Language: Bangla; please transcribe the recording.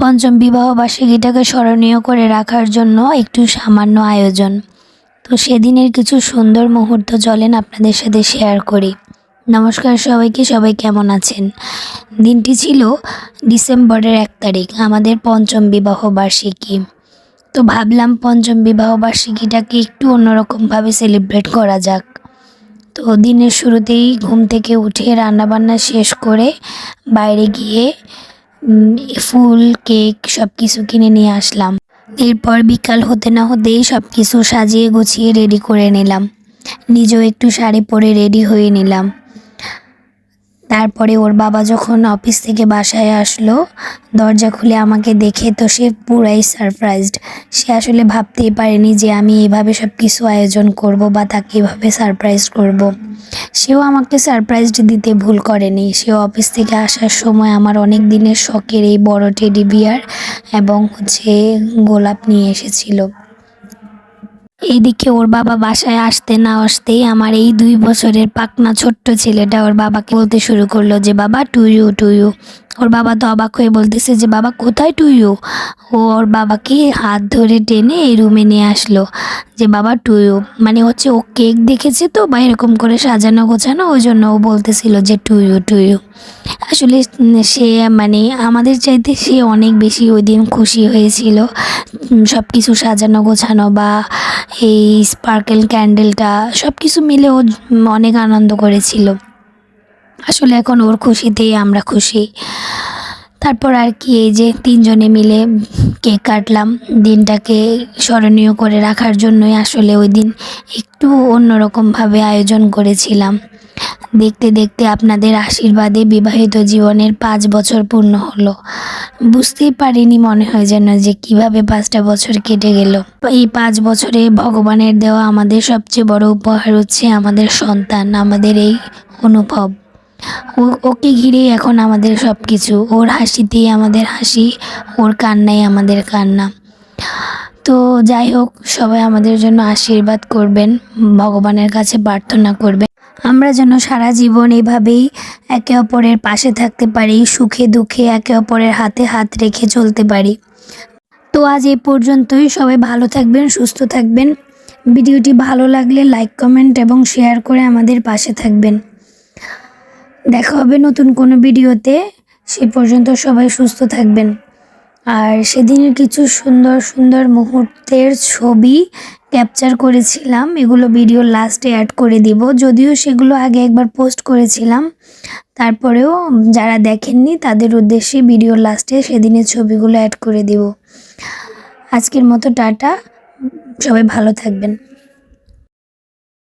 পঞ্চম বিবাহ বার্ষিকীটাকে স্মরণীয় করে রাখার জন্য একটু সামান্য আয়োজন। তো সেদিনের কিছু সুন্দর মুহূর্ত চলেন আপনাদের সাথে শেয়ার করি। নমস্কার সবাইকে, সবাই কেমন আছেন? দিনটি ছিল ডিসেম্বরের 1 তারিখ, আমাদের পঞ্চম বিবাহ বার্ষিকী। তো ভাবলাম পঞ্চম বিবাহ বার্ষিকীটাকে একটু অন্যরকমভাবে সেলিব্রেট করা যাক। তো দিনের শুরুতেই ঘুম থেকে উঠে রান্নাবান্না শেষ করে বাইরে গিয়ে ফুল, কেক সব কিছু কিনে নিয়ে আসলাম। এরপর বিকাল হতে না হতেই সব কিছু সাজিয়ে গুছিয়ে রেডি করে নিলাম। নিজেও একটু শাড়ি পরে রেডি হয়ে নিলাম। তারপরে ওর বাবা যখন অফিস থেকে বাসায় আসলো, দরজা খুলে আমাকে দেখে তো সে পুরাই সারপ্রাইজড। সে আসলে ভাবতেই পারেনি যে আমি এভাবে সব কিছু আয়োজন করব বা তাকে এভাবে সারপ্রাইজ করব। সেও আমাকে সারপ্রাইজ দিতে ভুল করেনি। সেও অফিস থেকে আসার সময় আমার অনেক দিনের শখের এই বড় টেডি বিয়ার এবং গোলাপ নিয়ে এসেছিল। এইদিকে ওর বাবা বাসায় আসতে না আসতেই আমার এই 2 বছরের পাকনা ছোট্ট ছেলেটা ওর বাবাকে বলতে শুরু করলো যে বাবা টু ইউ টু ইউ। ওর বাবা তো অবাক হয়ে বলতেছে যে বাবা কোথায় টু ইউ। ওর বাবাকে হাত ধরে টেনে এই রুমে নিয়ে আসলো যে বাবা টু ইউ, মানে ও কেক দেখেছে তো বা এরকম করে সাজানো গোছানো, ওই জন্য ও বলতেছিল যে টু ইউ টু ইউ। আসলে সে আমাদের চাইতে সে অনেক বেশি ওই দিন খুশি হয়েছিল। সব কিছু সাজানো গোছানো বা এই স্পার্কেল ক্যান্ডেলটা সব কিছু মিলে ও অনেক আনন্দ করেছিল। আসলে এখন ওর খুশিতেই আমরা খুশি। তারপর আর কি, এই যে 3 জনে মিলে কেক কাটলাম। দিনটাকে স্মরণীয় করে রাখার জন্যই আসলে ওই দিন একটু অন্যরকমভাবে আয়োজন করেছিলাম। দেখতে দেখতে আপনাদের আশীর্বাদে বিবাহিত জীবনের 5 বছর পূর্ণ হলো। বুঝতেই পারিনি, মনে হয় যেন যে কিভাবে 5টা বছর কেটে গেল। এই 5 বছরে ভগবানের দেওয়া আমাদের সবচেয়ে বড় উপহার হচ্ছে আমাদের সন্তান, আমাদের এই অনুভব। ওকে ঘিরেই এখন আমাদের সব কিছু। ওর হাসিতেই আমাদের হাসি, ওর কান্নাই আমাদের কান্না। তো যাই হোক, সবাই আমাদের জন্য আশীর্বাদ করবেন, ভগবানের কাছে প্রার্থনা করবেন আমরা যেন সারা জীবন এভাবেই একে অপরের পাশে থাকতে পারি, সুখে দুঃখে একে অপরের হাতে হাত রেখে চলতে পারি। তো আজ এই পর্যন্তই। সবাই ভালো থাকবেন, সুস্থ থাকবেন। ভিডিওটি ভালো লাগলে লাইক, কমেন্ট এবং শেয়ার করে আমাদের পাশে থাকবেন। দেখা হবে নতুন কোনো ভিডিওতে। সে পর্যন্ত সবাই সুস্থ থাকবেন। আর সেদিনের কিছু সুন্দর সুন্দর মুহূর্তের ছবি ক্যাপচার করেছিলাম, এগুলো ভিডিও লাস্টে অ্যাড করে দিব। যদিও সেগুলো আগে একবার পোস্ট করেছিলাম, তারপরেও যারা দেখেননি তাদের উদ্দেশ্যে ভিডিও লাস্টে সেদিনের ছবিগুলো অ্যাড করে দিব। আজকের মতো টাটা, সবাই ভালো থাকবেন।